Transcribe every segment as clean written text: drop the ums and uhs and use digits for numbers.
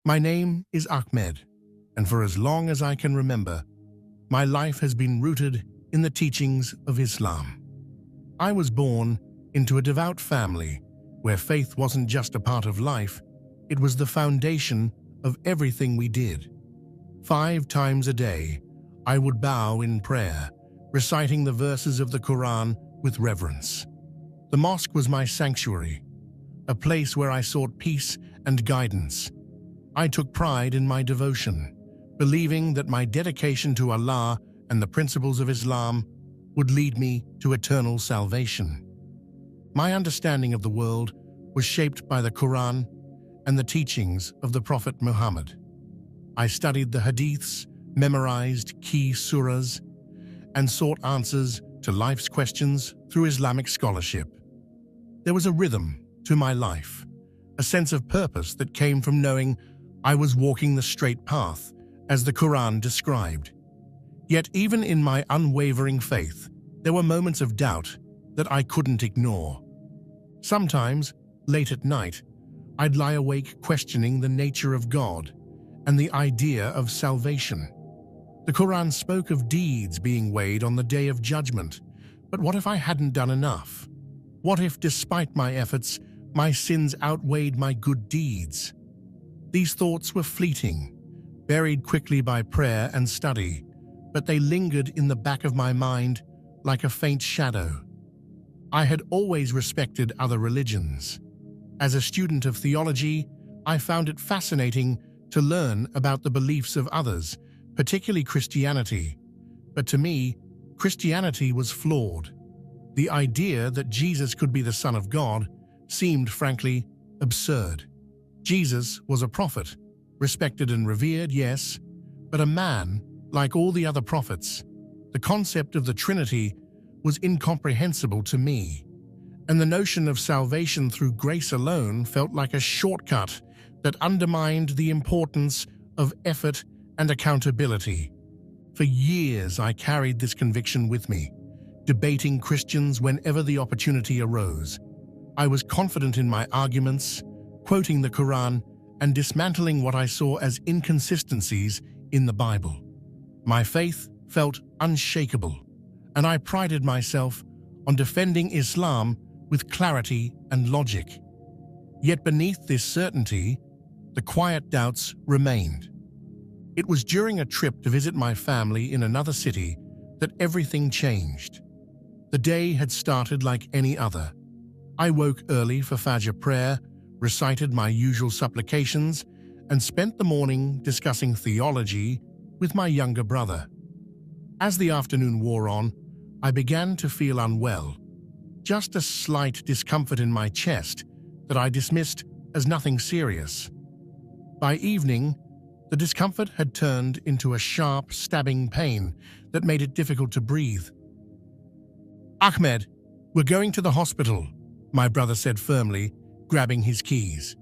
My name is Ahmed, and for as long as I can remember, my life has been rooted in the teachings of Islam. I was born into a devout family where faith wasn't just a part of life, it was the foundation of everything we did. 5 times a day, I would bow in prayer, reciting the verses of the Quran with reverence. The mosque was my sanctuary, a place where I sought peace and guidance. I took pride in my devotion, believing that my dedication to Allah and the principles of Islam would lead me to eternal salvation. My understanding of the world was shaped by the Quran and the teachings of the Prophet Muhammad. I studied the hadiths, memorized key surahs, and sought answers to life's questions through Islamic scholarship. There was a rhythm to my life, a sense of purpose that came from knowing I was walking the straight path, as the Quran described. Yet even in my unwavering faith, there were moments of doubt that I couldn't ignore. Sometimes, late at night, I'd lie awake questioning the nature of God and the idea of salvation. The Quran spoke of deeds being weighed on the day of judgment, but what if I hadn't done enough? What if, despite my efforts, my sins outweighed my good deeds? These thoughts were fleeting, buried quickly by prayer and study, but they lingered in the back of my mind like a faint shadow. I had always respected other religions. As a student of theology, I found it fascinating to learn about the beliefs of others, particularly Christianity. But to me, Christianity was flawed. The idea that Jesus could be the Son of God seemed, frankly, absurd. Jesus was a prophet, respected and revered, yes, but a man like all the other prophets. The concept of the Trinity was incomprehensible to me, and the notion of salvation through grace alone felt like a shortcut that undermined the importance of effort and accountability. For years, I carried this conviction with me, debating Christians whenever the opportunity arose. I was confident in my arguments, quoting the Quran and dismantling what I saw as inconsistencies in the Bible. My faith felt unshakable, and I prided myself on defending Islam with clarity and logic. Yet beneath this certainty, the quiet doubts remained. It was during a trip to visit my family in another city that everything changed. The day had started like any other. I woke early for Fajr prayer, recited my usual supplications, and spent the morning discussing theology with my younger brother. As the afternoon wore on, I began to feel unwell, just a slight discomfort in my chest that I dismissed as nothing serious. By evening, the discomfort had turned into a sharp, stabbing pain that made it difficult to breathe. "Ahmed, we're going to the hospital," my brother said firmly, grabbing his keys.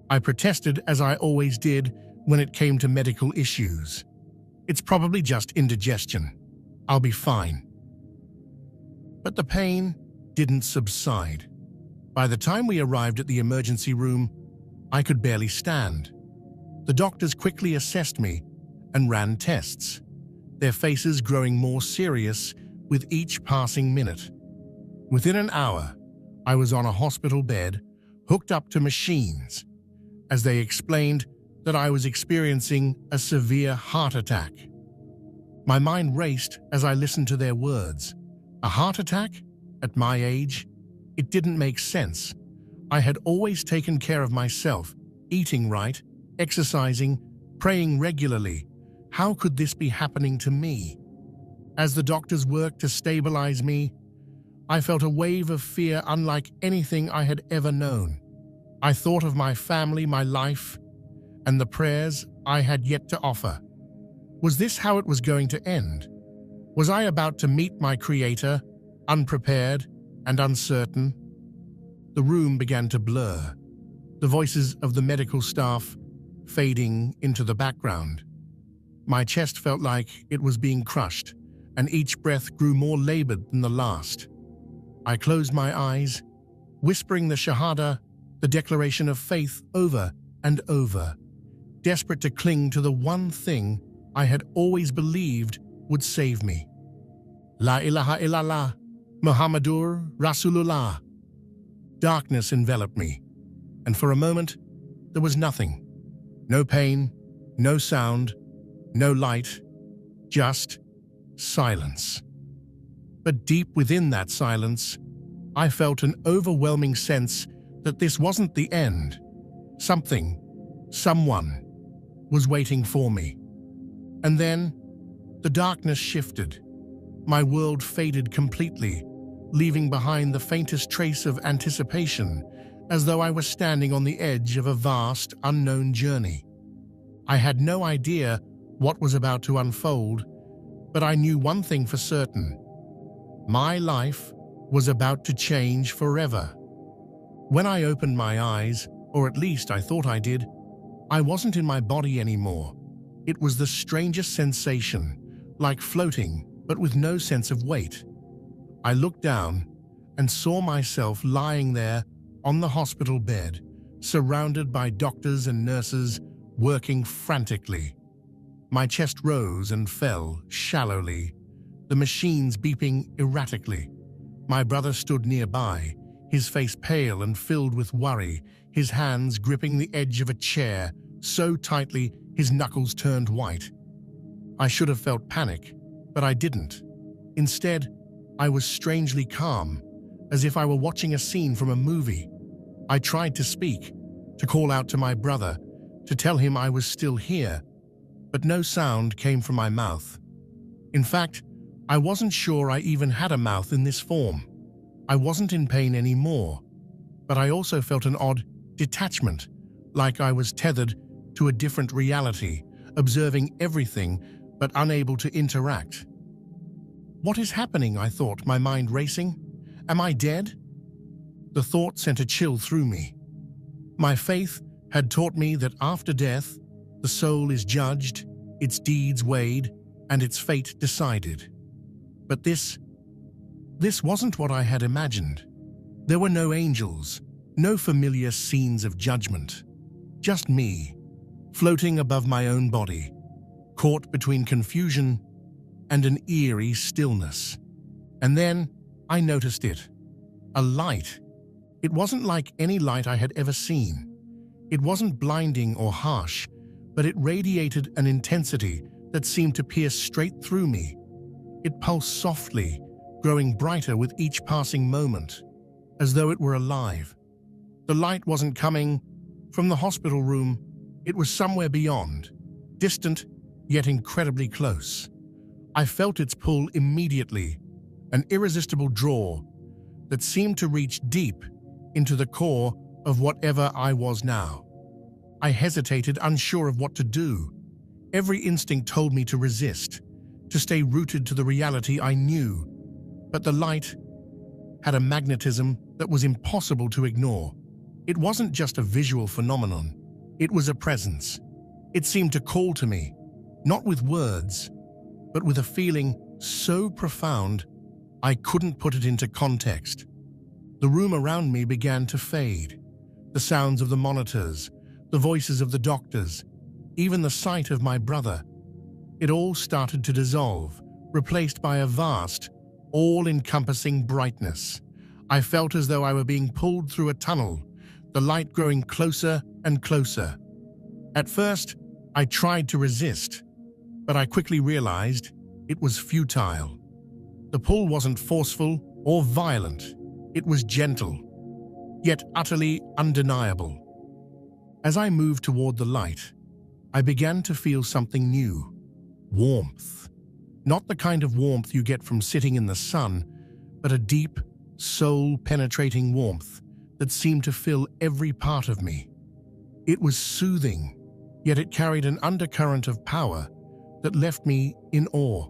I protested as I always did when it came to medical issues. "It's probably just indigestion. I'll be fine." But the pain didn't subside. By the time we arrived at the emergency room, I could barely stand. The doctors quickly assessed me and ran tests, their faces growing more serious with each passing minute. Within an hour, I was on a hospital bed, hooked up to machines, as they explained that I was experiencing a severe heart attack. My mind raced as I listened to their words. A heart attack? At my age? It didn't make sense. I had always taken care of myself, eating right, exercising, praying regularly. How could this be happening to me? As the doctors worked to stabilize me, I felt a wave of fear unlike anything I had ever known. I thought of my family, my life, and the prayers I had yet to offer. Was this how it was going to end? Was I about to meet my Creator, unprepared and uncertain? The room began to blur, the voices of the medical staff fading into the background. My chest felt like it was being crushed, and each breath grew more labored than the last. I closed my eyes, whispering the Shahada, the declaration of faith, over and over. desperate to cling to the one thing I had always believed would save me. La ilaha illallah, Muhammadur Rasulullah. Darkness enveloped me, and for a moment, there was nothing. No pain, no sound, no light, just silence. But deep within that silence, I felt an overwhelming sense that this wasn't the end. Something, someone, was waiting for me. And then, the darkness shifted. My world faded completely, leaving behind the faintest trace of anticipation, as though I was standing on the edge of a vast, unknown journey. I had no idea what was about to unfold, but I knew one thing for certain. My life was about to change forever. When I opened my eyes, or at least I thought I did, I wasn't in my body anymore. It was the strangest sensation, like floating, but with no sense of weight. I looked down and saw myself lying there on the hospital bed, surrounded by doctors and nurses working frantically. My chest rose and fell shallowly, the machines beeping erratically. My brother stood nearby, his face pale and filled with worry, his hands gripping the edge of a chair so tightly his knuckles turned white. I should have felt panic, but I didn't. Instead, I was strangely calm, as if I were watching a scene from a movie. I tried to speak, to call out to my brother, to tell him I was still here, but no sound came from my mouth. In fact, I wasn't sure I even had a mouth in this form. I wasn't in pain anymore, but I also felt an odd detachment, like I was tethered to a different reality, observing everything but unable to interact. What is happening, I thought, my mind racing? Am I dead? The thought sent a chill through me. My faith had taught me that after death, the soul is judged, its deeds weighed, and its fate decided. But this wasn't what I had imagined. There were no angels, no familiar scenes of judgment. Just me, floating above my own body, caught between confusion and an eerie stillness. And then I noticed it. A light. It wasn't like any light I had ever seen. It wasn't blinding or harsh, but it radiated an intensity that seemed to pierce straight through me. It pulsed softly, growing brighter with each passing moment, as though it were alive. The light wasn't coming from the hospital room. It was somewhere beyond, distant yet incredibly close. I felt its pull immediately, an irresistible draw that seemed to reach deep into the core of whatever I was now. I hesitated, unsure of what to do. Every instinct told me to resist, to stay rooted to the reality I knew. But the light had a magnetism that was impossible to ignore. It wasn't just a visual phenomenon. It was a presence. It seemed to call to me, not with words, but with a feeling so profound I couldn't put it into context. The room around me began to fade. The sounds of the monitors, the voices of the doctors, even the sight of my brother. It all started to dissolve, replaced by a vast, all-encompassing brightness. I felt as though I were being pulled through a tunnel, the light growing closer and closer. At first, I tried to resist, but I quickly realized it was futile. The pull wasn't forceful or violent. It was gentle, yet utterly undeniable. As I moved toward the light, I began to feel something new. Warmth. Not the kind of warmth you get from sitting in the sun, but a deep, soul-penetrating warmth that seemed to fill every part of me. It was soothing, yet it carried an undercurrent of power that left me in awe.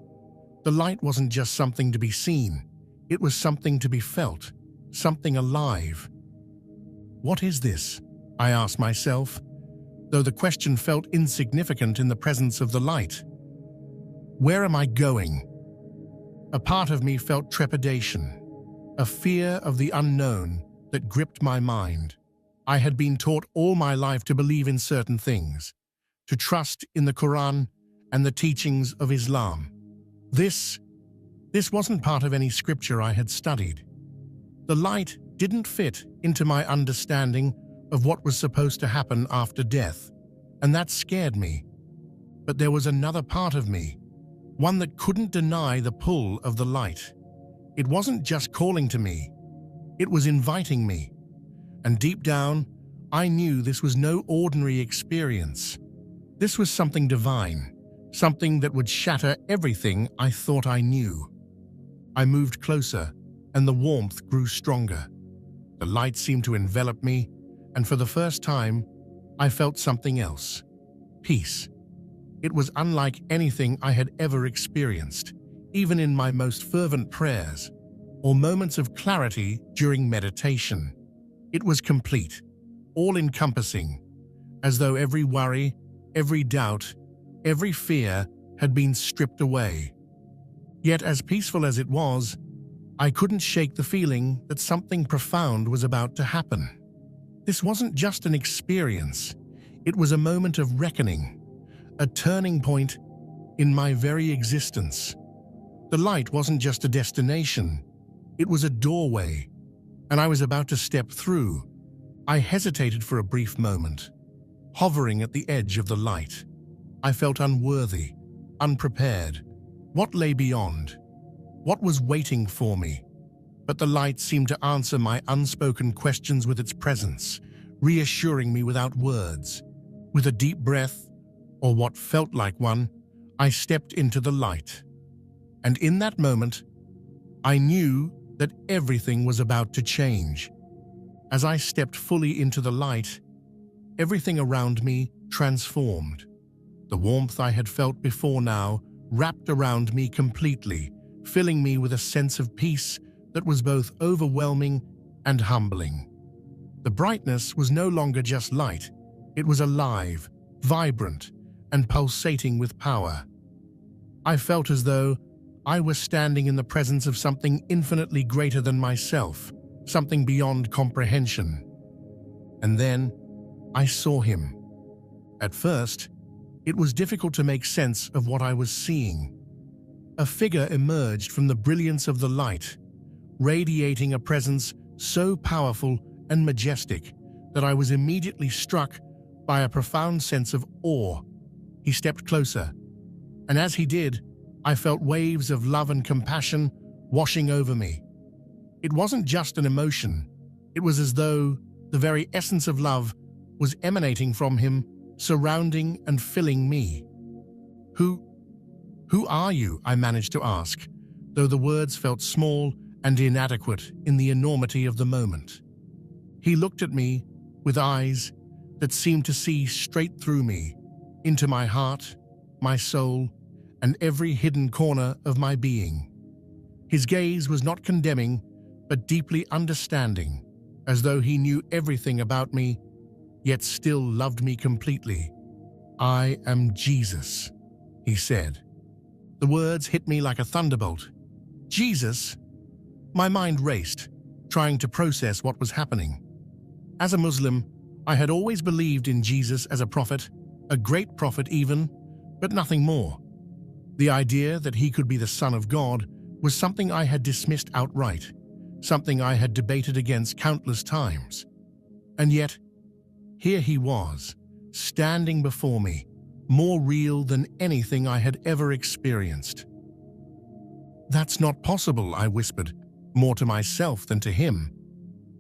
The light wasn't just something to be seen. It was something to be felt, something alive. What is this? I asked myself, though the question felt insignificant in the presence of the light. Where am I going? A part of me felt trepidation, a fear of the unknown that gripped my mind. I had been taught all my life to believe in certain things, to trust in the Quran and the teachings of Islam. This wasn't part of any scripture I had studied. The light didn't fit into my understanding of what was supposed to happen after death, and that scared me. But there was another part of me, one that couldn't deny the pull of the light. It wasn't just calling to me, it was inviting me. And deep down, I knew this was no ordinary experience. This was something divine, something that would shatter everything I thought I knew. I moved closer, and the warmth grew stronger. The light seemed to envelop me, and for the first time, I felt something else. Peace. It was unlike anything I had ever experienced, even in my most fervent prayers or moments of clarity during meditation. It was complete, all-encompassing, as though every worry, every doubt, every fear had been stripped away. Yet as peaceful as it was, I couldn't shake the feeling that something profound was about to happen. This wasn't just an experience, it was a moment of reckoning, a turning point in my very existence. The light wasn't just a destination, it was a doorway, and I was about to step through. I hesitated for a brief moment, hovering at the edge of the light. I felt unworthy, unprepared. What lay beyond? What was waiting for me? But the light seemed to answer my unspoken questions with its presence, reassuring me without words. With a deep breath, or what felt like one, I stepped into the light. And in that moment, I knew that everything was about to change. As I stepped fully into the light, everything around me transformed. The warmth I had felt before now wrapped around me completely, filling me with a sense of peace that was both overwhelming and humbling. The brightness was no longer just light, it was alive, vibrant, and pulsating with power. I felt as though I was standing in the presence of something infinitely greater than myself, something beyond comprehension. And then I saw him. At first, it was difficult to make sense of what I was seeing. A figure emerged from the brilliance of the light, radiating a presence so powerful and majestic that I was immediately struck by a profound sense of awe. He stepped closer, and as he did, I felt waves of love and compassion washing over me. It wasn't just an emotion, it was as though the very essence of love was emanating from him, surrounding and filling me. Who are you? I managed to ask, though the words felt small and inadequate in the enormity of the moment. He looked at me with eyes that seemed to see straight through me, into my heart, my soul, and every hidden corner of my being. His gaze was not condemning, but deeply understanding, as though he knew everything about me, yet still loved me completely. "I am Jesus," he said. The words hit me like a thunderbolt. Jesus? My mind raced, trying to process what was happening. As a Muslim, I had always believed in Jesus as a prophet, a great prophet even, but nothing more. The idea that he could be the Son of God was something I had dismissed outright, something I had debated against countless times. And yet, here he was, standing before me, more real than anything I had ever experienced. "That's not possible," I whispered, more to myself than to him.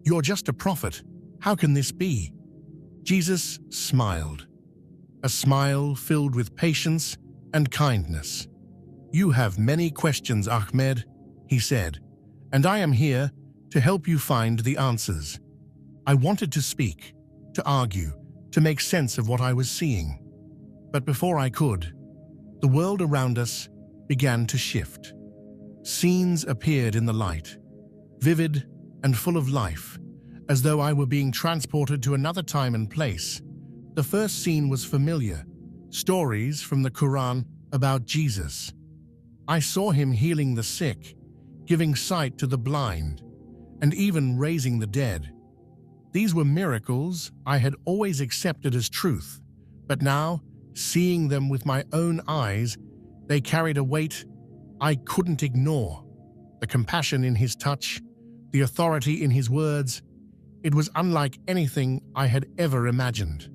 "You're just a prophet. How can this be?" Jesus smiled, a smile filled with patience and kindness. "You have many questions, Ahmed," he said, "and I am here to help you find the answers." I wanted to speak, to argue, to make sense of what I was seeing. But before I could, the world around us began to shift. Scenes appeared in the light, vivid and full of life, as though I were being transported to another time and place. The first scene was familiar, stories from the Quran about Jesus. I saw him healing the sick, giving sight to the blind, and even raising the dead. These were miracles I had always accepted as truth, but now Seeing them with my own eyes, they carried a weight I couldn't ignore. The compassion in his touch, the authority in his words, it was unlike anything I had ever imagined.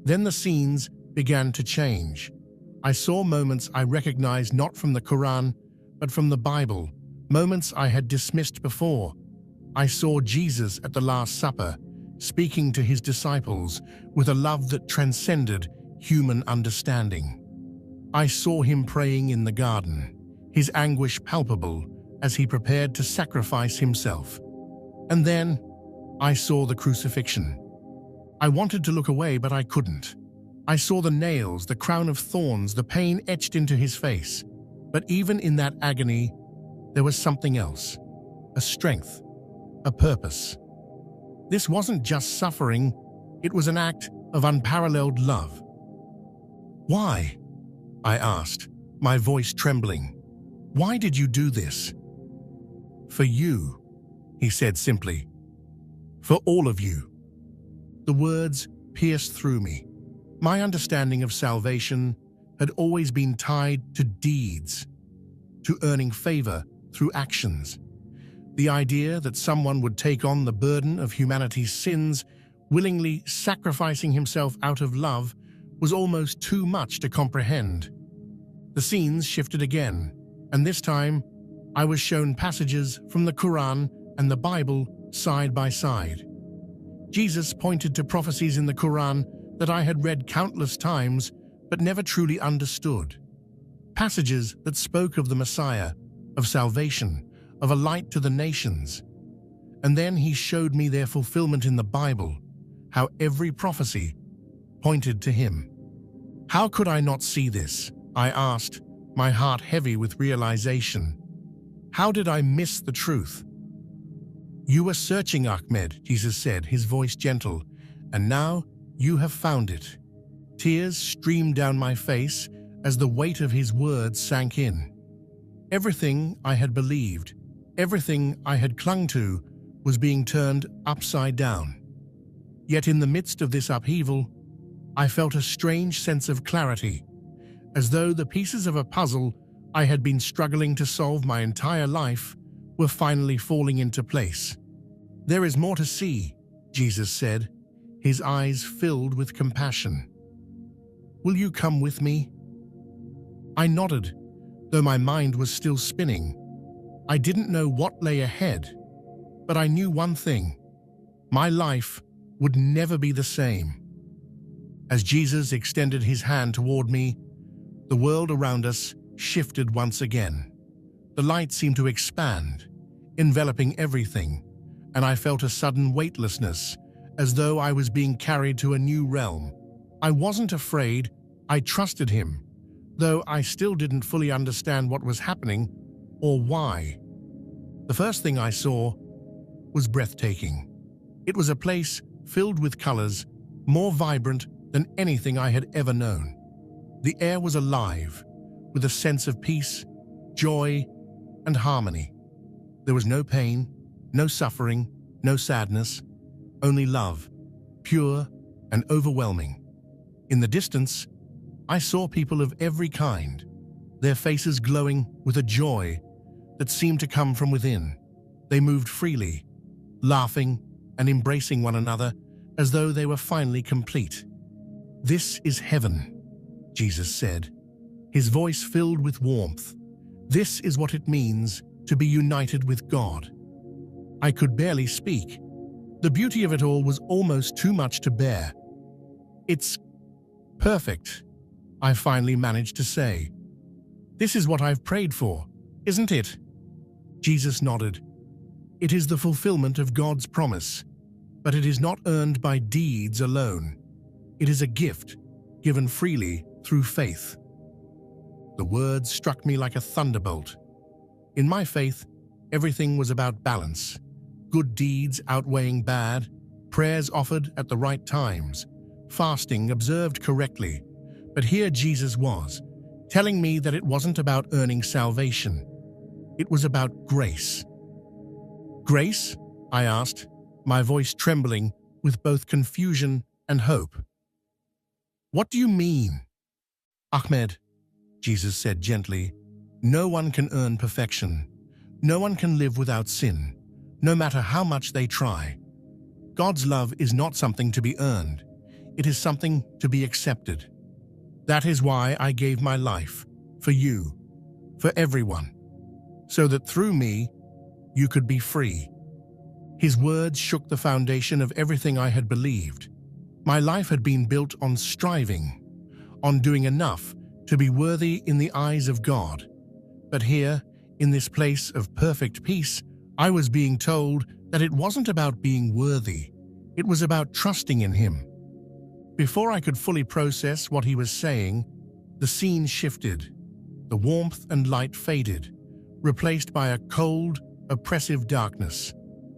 Then the scenes began to change. I saw moments I recognized not from the Quran, but from the Bible, moments I had dismissed before. I saw Jesus at the Last Supper, speaking to his disciples with a love that transcended human understanding. I saw him praying in the garden, his anguish palpable as he prepared to sacrifice himself. And then I saw the crucifixion. I wanted to look away, but I couldn't. I saw the nails, the crown of thorns, the pain etched into his face. But even in that agony, there was something else, a strength, a purpose. This wasn't just suffering, it was an act of unparalleled love. Why? I asked, my voice trembling. Why did you do this? For you, he said simply. For all of you. The words pierced through me. My understanding of salvation had always been tied to deeds, to earning favor through actions. The idea that someone would take on the burden of humanity's sins, willingly sacrificing himself out of love, was almost too much to comprehend. The scenes shifted again, and this time I was shown passages from the Quran and the Bible side by side. Jesus pointed to prophecies in the Quran that I had read countless times but never truly understood. Passages that spoke of the Messiah, of salvation, of a light to the nations. And then he showed me their fulfillment in the Bible, how every prophecy pointed to him. How could I not see this? I asked, my heart heavy with realization. How did I miss the truth? You were searching, Ahmed, Jesus said, his voice gentle, and now you have found it. Tears streamed down my face as the weight of his words sank in. Everything I had believed, everything I had clung to, was being turned upside down. Yet in the midst of this upheaval, I felt a strange sense of clarity, as though the pieces of a puzzle I had been struggling to solve my entire life were finally falling into place. There is more to see, Jesus said, his eyes filled with compassion. Will you come with me? I nodded, though my mind was still spinning. I didn't know what lay ahead, but I knew one thing. My life would never be the same. As Jesus extended his hand toward me, the world around us shifted once again. The light seemed to expand, enveloping everything, and I felt a sudden weightlessness, as though I was being carried to a new realm. I wasn't afraid, I trusted him, though I still didn't fully understand what was happening or why. The first thing I saw was breathtaking. It was a place filled with colors, more vibrant than anything I had ever known. The air was alive, with a sense of peace, joy, and harmony. There was no pain, no suffering, no sadness, only love, pure and overwhelming. In the distance, I saw people of every kind, their faces glowing with a joy that seemed to come from within. They moved freely, laughing and embracing one another as though they were finally complete. This is heaven, Jesus said, his voice filled with warmth. This is what it means to be united with God. I could barely speak. The beauty of it all was almost too much to bear. It's perfect, I finally managed to say. This is what I've prayed for, isn't it? Jesus nodded. It is the fulfillment of God's promise, but it is not earned by deeds alone. It is a gift given freely through faith. The words struck me like a thunderbolt. In my faith, everything was about balance, good deeds outweighing bad, prayers offered at the right times, fasting observed correctly. But here Jesus was, telling me that it wasn't about earning salvation. It was about grace. Grace? I asked, my voice trembling with both confusion and hope. What do you mean? Ahmed, Jesus said gently, no one can earn perfection. No one can live without sin, no matter how much they try. God's love is not something to be earned. It is something to be accepted. That is why I gave my life, for you, for everyone, so that through me, you could be free. His words shook the foundation of everything I had believed. My life had been built on striving, on doing enough to be worthy in the eyes of God. But here, in this place of perfect peace, I was being told that it wasn't about being worthy. It was about trusting in Him. Before I could fully process what He was saying, the scene shifted. The warmth and light faded, replaced by a cold, oppressive darkness.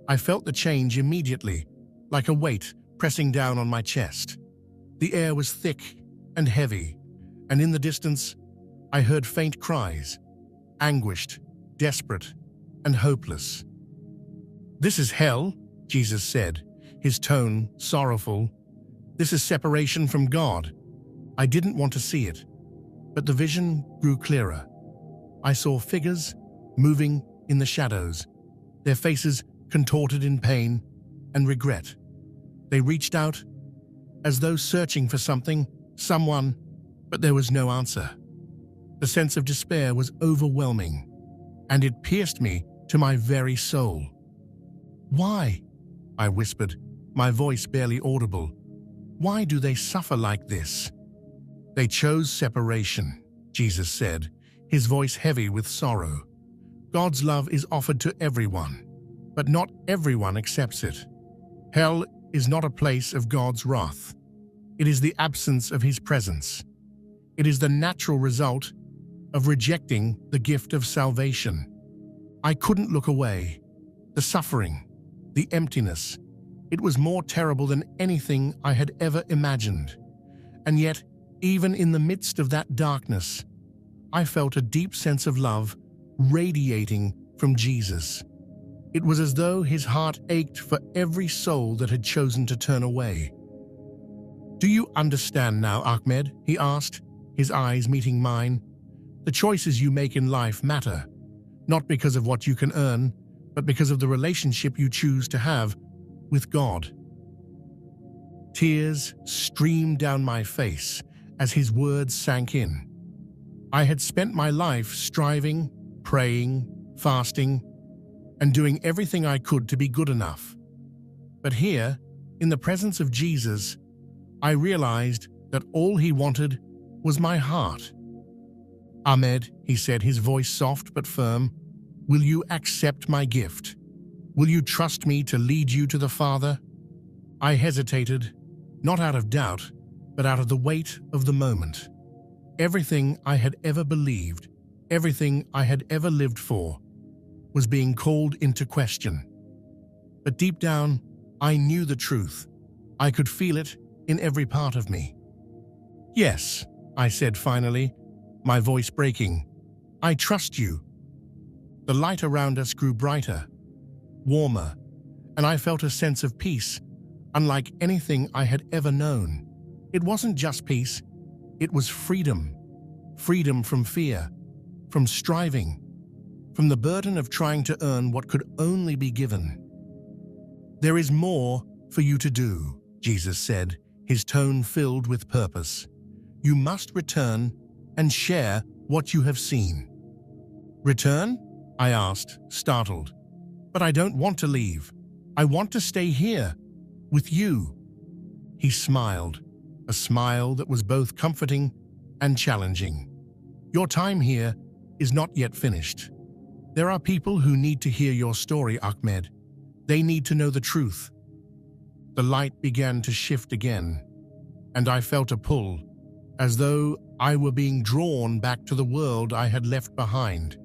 I felt the change immediately, like a weight pressing down on my chest. The air was thick and heavy, and in the distance, I heard faint cries, anguished, desperate, and hopeless. "This is hell," Jesus said, his tone sorrowful. "This is separation from God." I didn't want to see it, but the vision grew clearer. I saw figures moving in the shadows, their faces contorted in pain and regret. They reached out, as though searching for something, someone, but there was no answer. The sense of despair was overwhelming, and it pierced me to my very soul. "Why?" I whispered, my voice barely audible. "Why do they suffer like this?" "They chose separation," Jesus said, his voice heavy with sorrow. "God's love is offered to everyone, but not everyone accepts it. Hell is not a place of God's wrath. It is the absence of His presence. It is the natural result of rejecting the gift of salvation." I couldn't look away. The suffering, the emptiness, it was more terrible than anything I had ever imagined. And yet, even in the midst of that darkness, I felt a deep sense of love radiating from Jesus. It was as though His heart ached for every soul that had chosen to turn away. "Do you understand now, Ahmed?" he asked, his eyes meeting mine. "The choices you make in life matter, not because of what you can earn, but because of the relationship you choose to have with God." Tears streamed down my face as his words sank in. I had spent my life striving, praying, fasting, and doing everything I could to be good enough. But here, in the presence of Jesus, I realized that all He wanted was my heart. "Ahmed," he said, his voice soft but firm, "will you accept my gift? Will you trust me to lead you to the Father?" I hesitated, not out of doubt, but out of the weight of the moment. Everything I had ever believed, everything I had ever lived for, was being called into question. But deep down, I knew the truth. I could feel it in every part of me. "Yes," I said finally, my voice breaking. "I trust you." The light around us grew brighter, warmer, and I felt a sense of peace, unlike anything I had ever known. It wasn't just peace, it was freedom. Freedom from fear, from striving, from the burden of trying to earn what could only be given. "There is more for you to do," Jesus said, his tone filled with purpose. "You must return and share what you have seen." "Return?" I asked, startled. "But I don't want to leave. I want to stay here, with you." He smiled, a smile that was both comforting and challenging. "Your time here is not yet finished. There are people who need to hear your story, Ahmed. They need to know the truth." The light began to shift again, and I felt a pull, as though I were being drawn back to the world I had left behind.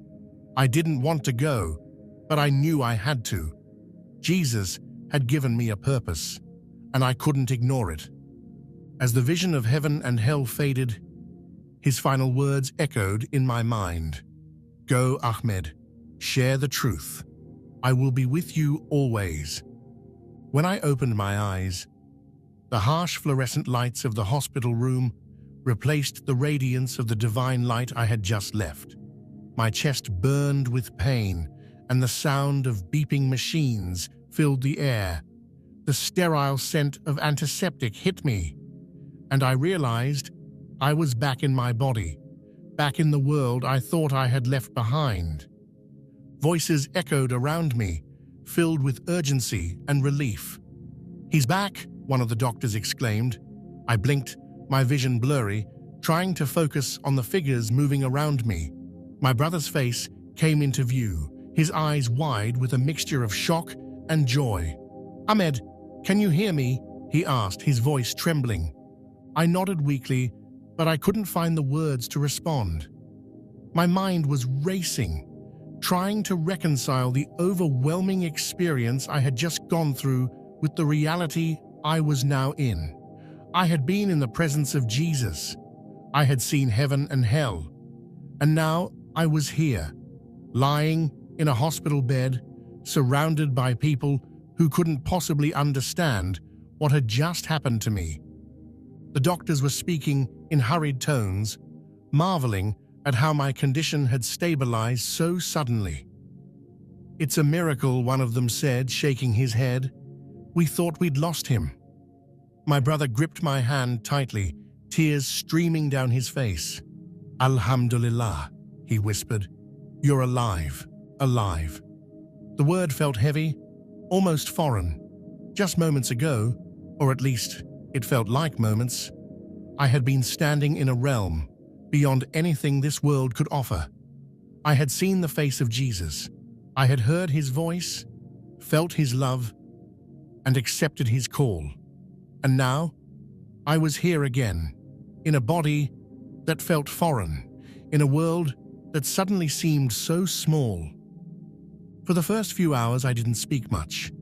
I didn't want to go, but I knew I had to. Jesus had given me a purpose, and I couldn't ignore it. As the vision of heaven and hell faded, His final words echoed in my mind. "Go, Ahmed, share the truth. I will be with you always." When I opened my eyes, The harsh fluorescent lights of the hospital room replaced the radiance of the divine light I had just left. My chest burned with pain, and the sound of beeping machines filled the air. The sterile scent of antiseptic hit me, and I realized I was back in my body, back in the world I thought I had left behind. Voices echoed around me, filled with urgency and relief. "He's back," one of the doctors exclaimed. I blinked, my vision blurry, trying to focus on the figures moving around me. My brother's face came into view, his eyes wide with a mixture of shock and joy. "Ahmed, can you hear me?" he asked, his voice trembling. I nodded weakly, but I couldn't find the words to respond. My mind was racing, trying to reconcile the overwhelming experience I had just gone through with the reality I was now in. I had been in the presence of Jesus. I had seen heaven and hell. And now I was here, lying in a hospital bed, surrounded by people who couldn't possibly understand what had just happened to me. The doctors were speaking in hurried tones, marveling at how my condition had stabilized so suddenly. "It's a miracle," one of them said, shaking his head. "We thought we'd lost him." My brother gripped my hand tightly, tears streaming down his face. "Alhamdulillah," he whispered. "You're alive, alive." The word felt heavy, almost foreign. Just moments ago, or at least it felt like moments, I had been standing in a realm beyond anything this world could offer. I had seen the face of Jesus. I had heard his voice, felt his love, and accepted his call. And now, I was here again, in a body that felt foreign, in a world that suddenly seemed so small. For the first few hours, I didn't speak much.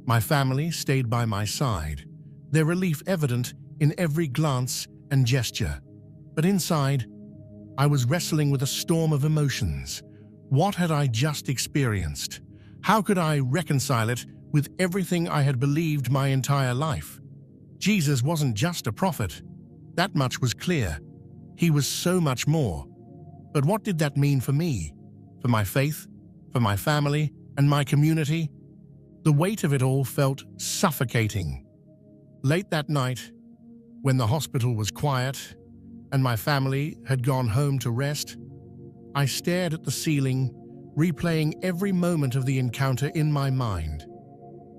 My family stayed by my side, their relief evident in every glance and gesture. But inside, I was wrestling with a storm of emotions. What had I just experienced? How could I reconcile it with everything I had believed my entire life? Jesus wasn't just a prophet. That much was clear. He was so much more. But what did that mean for me? For my faith? For my family? And my community? The weight of it all felt suffocating. Late that night, when the hospital was quiet and my family had gone home to rest, I stared at the ceiling, replaying every moment of the encounter in my mind.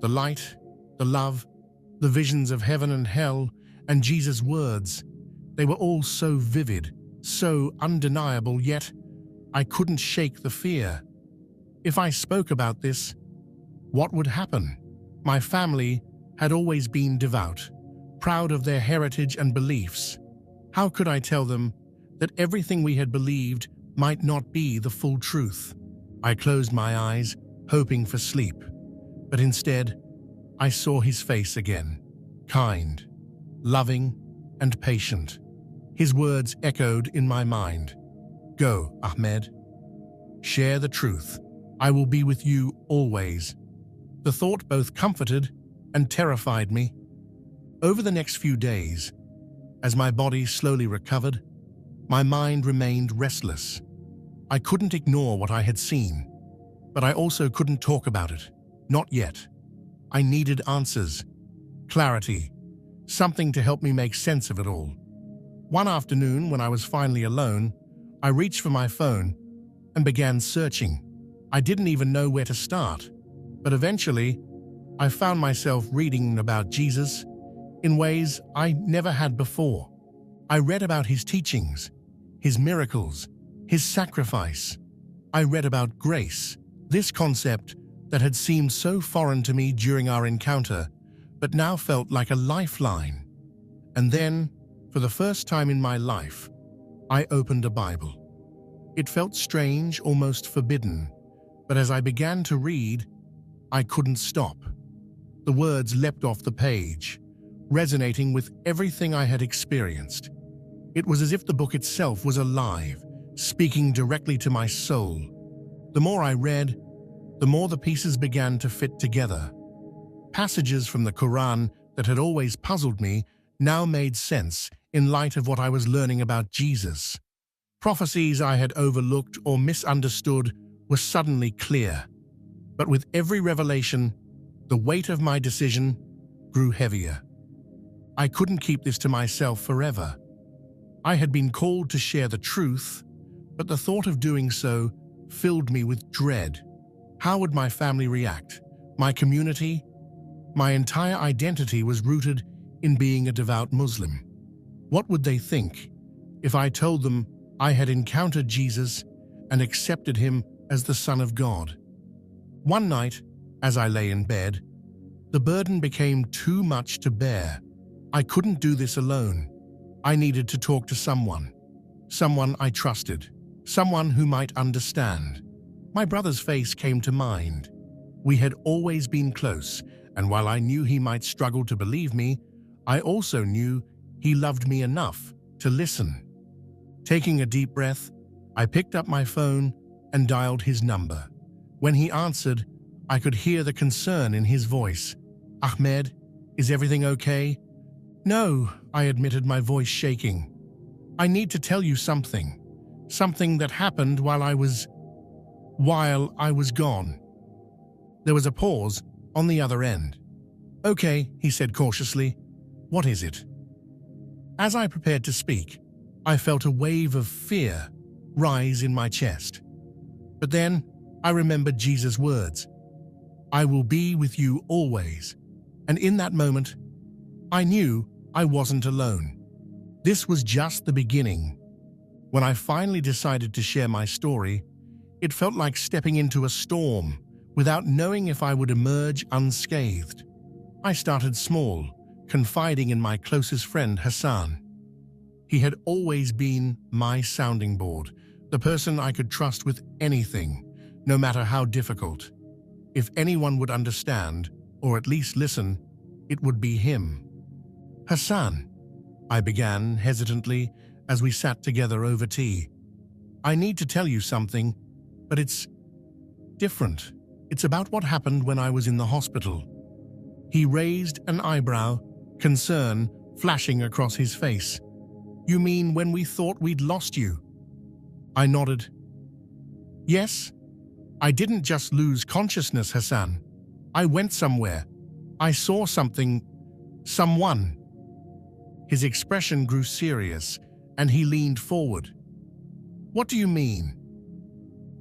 The light, the love, the visions of heaven and hell, and Jesus' words, they were all so vivid, so undeniable, yet I couldn't shake the fear. If I spoke about this, what would happen? My family had always been devout, proud of their heritage and beliefs. How could I tell them that everything we had believed might not be the full truth? I closed my eyes, hoping for sleep, but instead, I saw his face again, kind, loving, and patient. His words echoed in my mind. "Go, Ahmed. Share the truth. I will be with you always." The thought both comforted and terrified me. Over the next few days, as my body slowly recovered, my mind remained restless. I couldn't ignore what I had seen, but I also couldn't talk about it. Not yet. I needed answers, clarity, something to help me make sense of it all. One afternoon, when I was finally alone, I reached for my phone and began searching. I didn't even know where to start, but eventually, I found myself reading about Jesus in ways I never had before. I read about his teachings, his miracles, his sacrifice. I read about grace, this concept that had seemed so foreign to me during our encounter, but now felt like a lifeline. And then, for the first time in my life, I opened a Bible. It felt strange, almost forbidden, but as I began to read, I couldn't stop. The words leapt off the page, resonating with everything I had experienced. It was as if the book itself was alive, speaking directly to my soul. The more I read, the more the pieces began to fit together. Passages from the Quran that had always puzzled me now made sense in light of what I was learning about Jesus. Prophecies I had overlooked or misunderstood were suddenly clear. But with every revelation, the weight of my decision grew heavier. I couldn't keep this to myself forever. I had been called to share the truth, but the thought of doing so filled me with dread. How would my family react? My community? My entire identity was rooted in being a devout Muslim. What would they think if I told them I had encountered Jesus and accepted him as the Son of God? One night, as I lay in bed, the burden became too much to bear. I couldn't do this alone. I needed to talk to someone I trusted, someone who might understand. My brother's face came to mind. We had always been close, and while I knew he might struggle to believe me, I also knew he loved me enough to listen. Taking a deep breath, I picked up my phone and dialed his number. When he answered, I could hear the concern in his voice. "Ahmed, is everything okay?" "No," I admitted, my voice shaking. "I need to tell you something. Something that happened while I was gone." There was a pause on the other end. "Okay," he said cautiously. "What is it?" As I prepared to speak, I felt a wave of fear rise in my chest. But then I remembered Jesus' words, "I will be with you always." And in that moment, I knew I wasn't alone. This was just the beginning. When I finally decided to share my story, it felt like stepping into a storm without knowing if I would emerge unscathed. I started small, confiding in my closest friend, Hassan. He had always been my sounding board, the person I could trust with anything, no matter how difficult. If anyone would understand, or at least listen, it would be him. "Hassan," I began hesitantly as we sat together over tea. "I need to tell you something, but it's different. It's about what happened when I was in the hospital." He raised an eyebrow, concern flashing across his face. "You mean when we thought we'd lost you?" I nodded. "Yes. I didn't just lose consciousness, Hassan. I went somewhere. I saw something. Someone." His expression grew serious, and he leaned forward. "What do you mean?"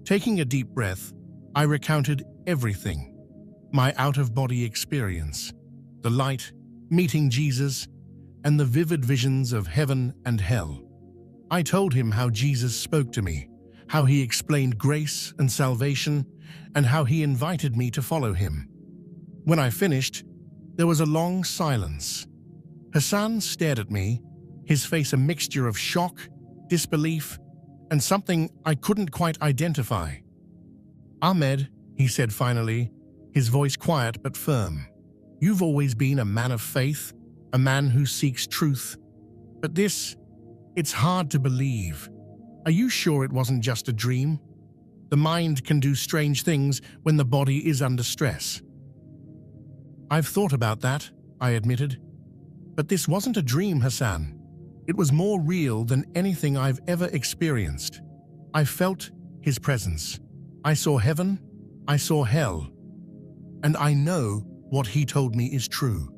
Taking a deep breath, I recounted everything. My out-of-body experience, the light, meeting Jesus, and the vivid visions of heaven and hell. I told him how Jesus spoke to me, how he explained grace and salvation, and how he invited me to follow him. When I finished, there was a long silence. Hassan stared at me, his face a mixture of shock, disbelief, and something I couldn't quite identify. "Ahmed," he said finally, his voice quiet but firm, "you've always been a man of faith, a man who seeks truth. But it's hard to believe. Are you sure it wasn't just a dream? The mind can do strange things when the body is under stress." "I've thought about that," I admitted. "But this wasn't a dream, Hassan. It was more real than anything I've ever experienced. I felt his presence. I saw heaven, I saw hell. And I know what he told me is true."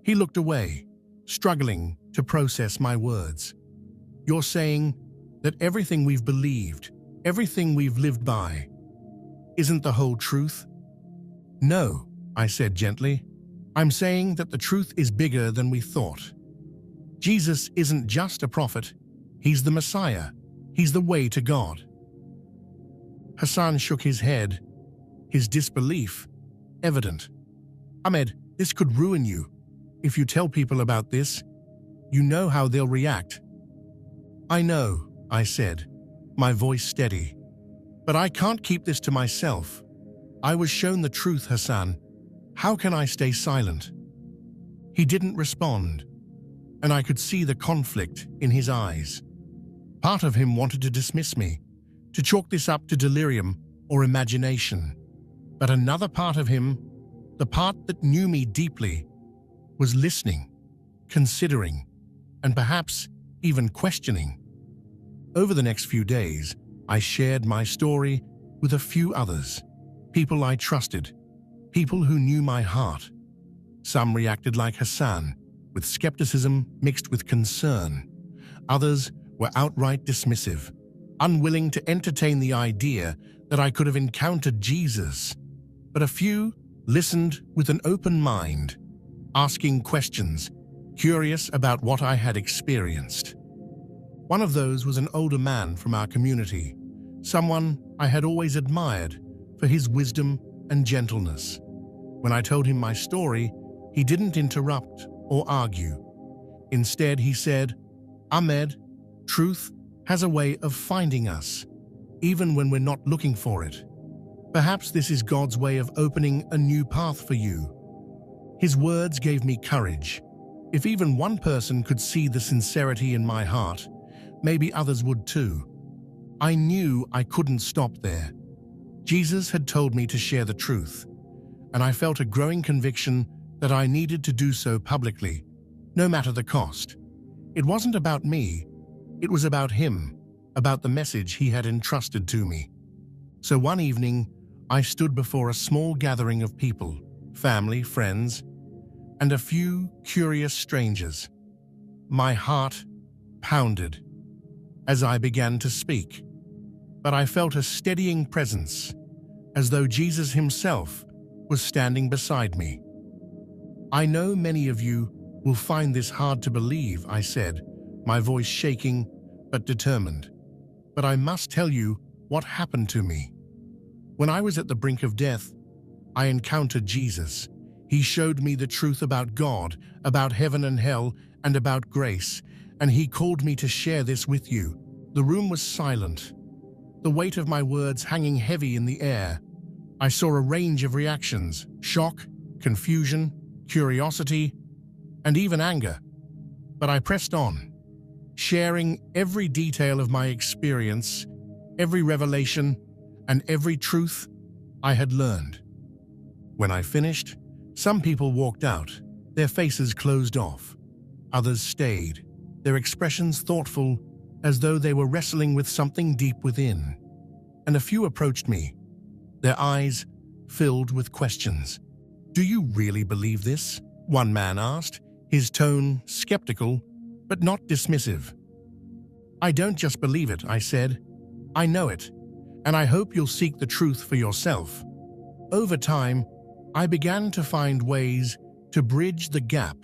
He looked away, struggling to process my words. "You're saying that everything we've believed, everything we've lived by, isn't the whole truth?" "No," I said gently. "I'm saying that the truth is bigger than we thought. Jesus isn't just a prophet. He's the Messiah. He's the way to God." Hassan shook his head, his disbelief evident. "Ahmed, this could ruin you. If you tell people about this, you know how they'll react." "I know," I said, my voice steady. "But I can't keep this to myself. I was shown the truth, Hassan. How can I stay silent?" He didn't respond, and I could see the conflict in his eyes. Part of him wanted to dismiss me, to chalk this up to delirium or imagination. But another part of him, the part that knew me deeply, was listening, considering, and perhaps even questioning. Over the next few days, I shared my story with a few others, people I trusted, people who knew my heart. Some reacted like Hassan, with skepticism mixed with concern. Others were outright dismissive, unwilling to entertain the idea that I could have encountered Jesus. But a few listened with an open mind, asking questions, curious about what I had experienced. One of those was an older man from our community, someone I had always admired for his wisdom and gentleness. When I told him my story, he didn't interrupt or argue. Instead, he said, "Ahmed, truth has a way of finding us, even when we're not looking for it. Perhaps this is God's way of opening a new path for you." His words gave me courage. If even one person could see the sincerity in my heart, maybe others would too. I knew I couldn't stop there. Jesus had told me to share the truth, and I felt a growing conviction that I needed to do so publicly, no matter the cost. It wasn't about me, it was about him, about the message he had entrusted to me. So one evening, I stood before a small gathering of people, family, friends, and a few curious strangers. My heart pounded as I began to speak, but I felt a steadying presence, as though Jesus himself was standing beside me. "I know many of you will find this hard to believe," I said, my voice shaking but determined. "But I must tell you what happened to me. When I was at the brink of death, I encountered Jesus. He showed me the truth about God, about heaven and hell, and about grace, and he called me to share this with you." The room was silent, the weight of my words hanging heavy in the air. I saw a range of reactions: shock, confusion, curiosity, and even anger. But I pressed on, sharing every detail of my experience, every revelation, and every truth I had learned. When I finished, some people walked out, their faces closed off. Others stayed, their expressions thoughtful, as though they were wrestling with something deep within. And a few approached me, their eyes filled with questions. "Do you really believe this?" one man asked, his tone skeptical, but not dismissive. "I don't just believe it," I said. "I know it, and I hope you'll seek the truth for yourself." Over time, I began to find ways to bridge the gap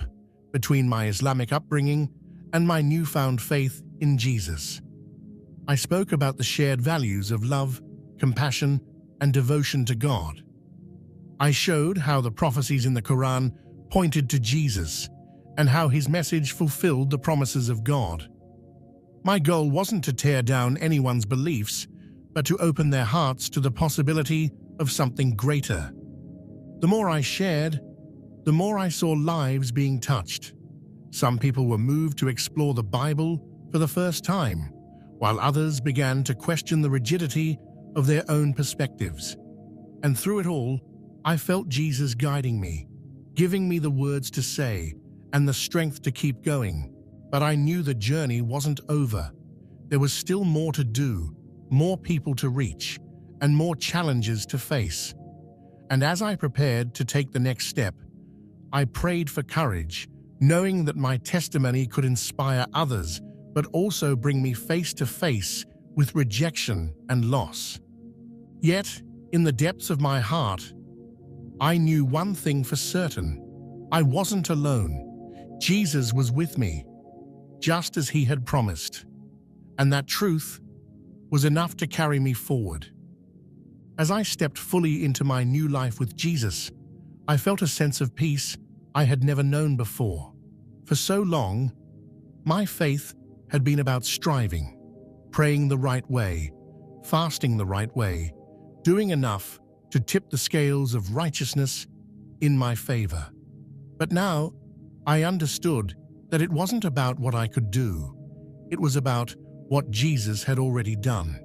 between my Islamic upbringing and my newfound faith in Jesus. I spoke about the shared values of love, compassion, and devotion to God. I showed how the prophecies in the Quran pointed to Jesus and how his message fulfilled the promises of God. My goal wasn't to tear down anyone's beliefs, but to open their hearts to the possibility of something greater. The more I shared, the more I saw lives being touched. Some people were moved to explore the Bible for the first time, while others began to question the rigidity of their own perspectives. And through it all, I felt Jesus guiding me, giving me the words to say and the strength to keep going. But I knew the journey wasn't over. There was still more to do, more people to reach, and more challenges to face. And as I prepared to take the next step, I prayed for courage, knowing that my testimony could inspire others, but also bring me face to face with rejection and loss. Yet, in the depths of my heart, I knew one thing for certain: I wasn't alone. Jesus was with me, just as he had promised, and that truth was enough to carry me forward. As I stepped fully into my new life with Jesus, I felt a sense of peace I had never known before. For so long, my faith had been about striving, praying the right way, fasting the right way, doing enough to tip the scales of righteousness in my favor. But now, I understood that it wasn't about what I could do. It was about what Jesus had already done.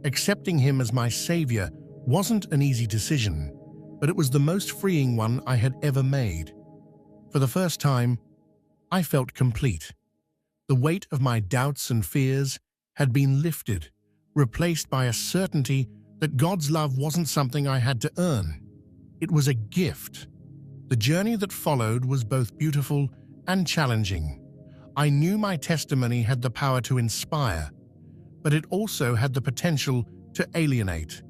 Accepting him as my Savior wasn't an easy decision, but it was the most freeing one I had ever made. For the first time, I felt complete. The weight of my doubts and fears had been lifted, replaced by a certainty that God's love wasn't something I had to earn. It was a gift. The journey that followed was both beautiful and challenging. I knew my testimony had the power to inspire, but it also had the potential to alienate.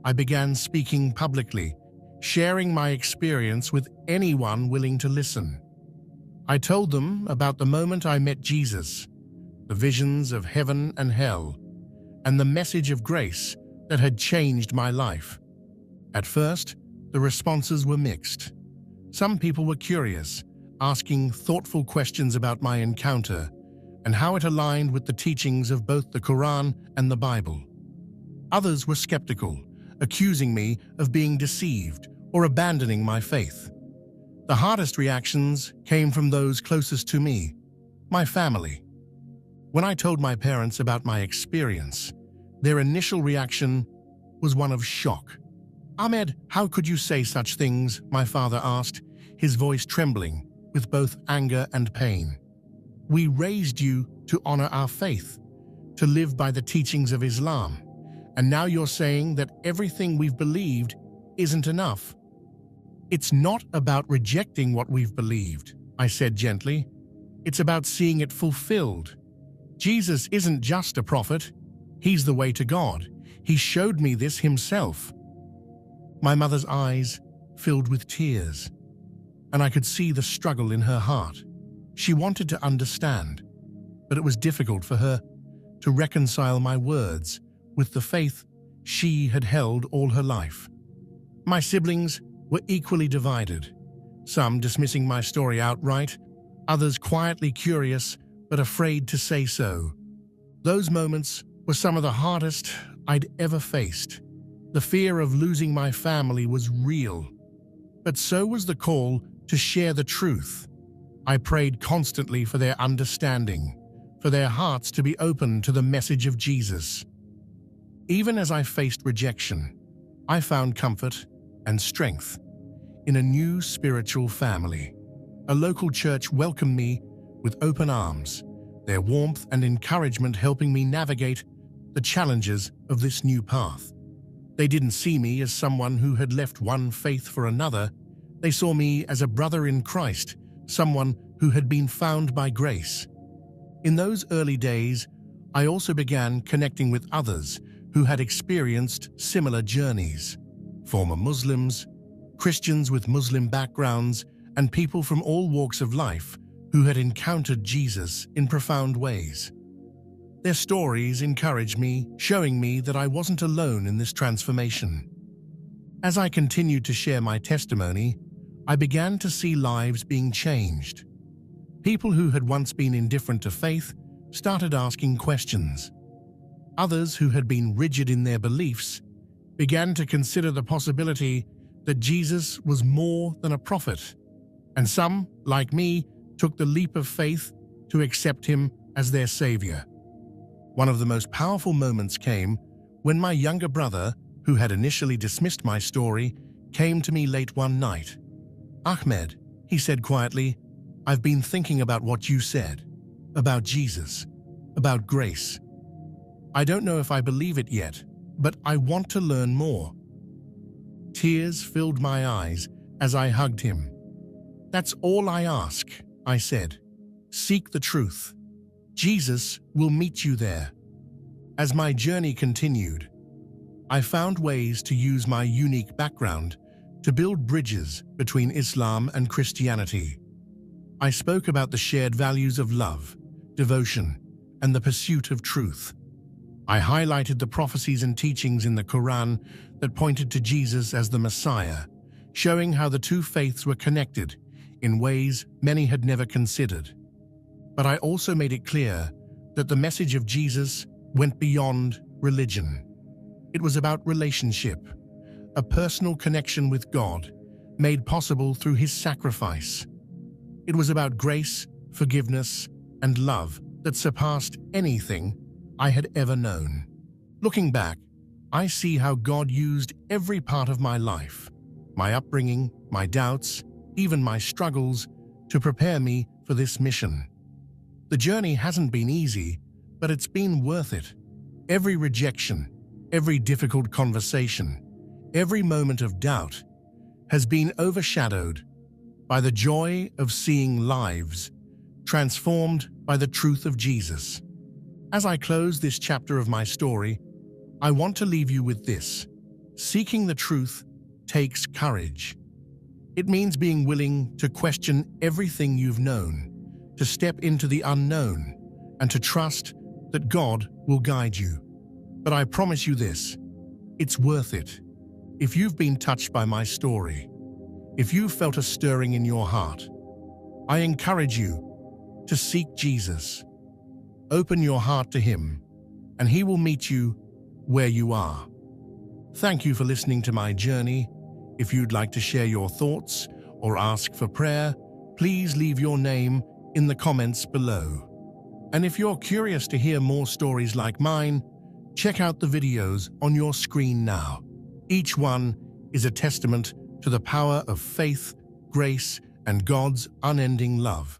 I began speaking publicly, sharing my experience with anyone willing to listen. I told them about the moment I met Jesus, the visions of heaven and hell, and the message of grace that had changed my life. At first, the responses were mixed. Some people were curious, asking thoughtful questions about my encounter and how it aligned with the teachings of both the Quran and the Bible. Others were skeptical, accusing me of being deceived or abandoning my faith. The hardest reactions came from those closest to me, my family. When I told my parents about my experience, their initial reaction was one of shock. "Ahmed, how could you say such things?" my father asked, his voice trembling with both anger and pain. "We raised you to honor our faith, to live by the teachings of Islam, and now you're saying that everything we've believed isn't enough." "It's not about rejecting what we've believed," I said gently. "It's about seeing it fulfilled. Jesus isn't just a prophet. He's the way to God. He showed me this himself." My mother's eyes filled with tears, and I could see the struggle in her heart. She wanted to understand, but it was difficult for her to reconcile my words with the faith she had held all her life. My siblings were equally divided, some dismissing my story outright, others quietly curious but afraid to say so. Those moments were some of the hardest I'd ever faced. The fear of losing my family was real, but so was the call to share the truth. I prayed constantly for their understanding, for their hearts to be open to the message of Jesus. Even as I faced rejection, I found comfort and strength in a new spiritual family. A local church welcomed me with open arms, their warmth and encouragement helping me navigate the challenges of this new path. They didn't see me as someone who had left one faith for another. They saw me as a brother in Christ, someone who had been found by grace. In those early days, I also began connecting with others who had experienced similar journeys. Former Muslims, Christians with Muslim backgrounds, and people from all walks of life who had encountered Jesus in profound ways. Their stories encouraged me, showing me that I wasn't alone in this transformation. As I continued to share my testimony, I began to see lives being changed. People who had once been indifferent to faith started asking questions. Others who had been rigid in their beliefs began to consider the possibility that Jesus was more than a prophet. And some, like me, took the leap of faith to accept him as their savior. One of the most powerful moments came when my younger brother, who had initially dismissed my story, came to me late one night. "Ahmed," he said quietly, "I've been thinking about what you said, about Jesus, about grace. I don't know if I believe it yet, but I want to learn more." Tears filled my eyes as I hugged him. "That's all I ask," I said. "Seek the truth. Jesus will meet you there." As my journey continued, I found ways to use my unique background to build bridges between Islam and Christianity. I spoke about the shared values of love, devotion, and the pursuit of truth. I highlighted the prophecies and teachings in the Quran that pointed to Jesus as the Messiah, showing how the two faiths were connected in ways many had never considered. But I also made it clear that the message of Jesus went beyond religion. It was about relationship, a personal connection with God, made possible through his sacrifice. It was about grace, forgiveness, and love that surpassed anything I had ever known. Looking back, I see how God used every part of my life, my upbringing, my doubts, even my struggles, to prepare me for this mission. The journey hasn't been easy, but it's been worth it. Every rejection, every difficult conversation, every moment of doubt has been overshadowed by the joy of seeing lives transformed by the truth of Jesus. As I close this chapter of my story, I want to leave you with this. Seeking the truth takes courage. It means being willing to question everything you've known, to step into the unknown, and to trust that God will guide you. But I promise you this, it's worth it. If you've been touched by my story, if you've felt a stirring in your heart, I encourage you to seek Jesus. Open your heart to Him, and He will meet you where you are. Thank you for listening to my journey. If you'd like to share your thoughts or ask for prayer, please leave your name in the comments below. And if you're curious to hear more stories like mine, check out the videos on your screen now. Each one is a testament to the power of faith, grace, and God's unending love.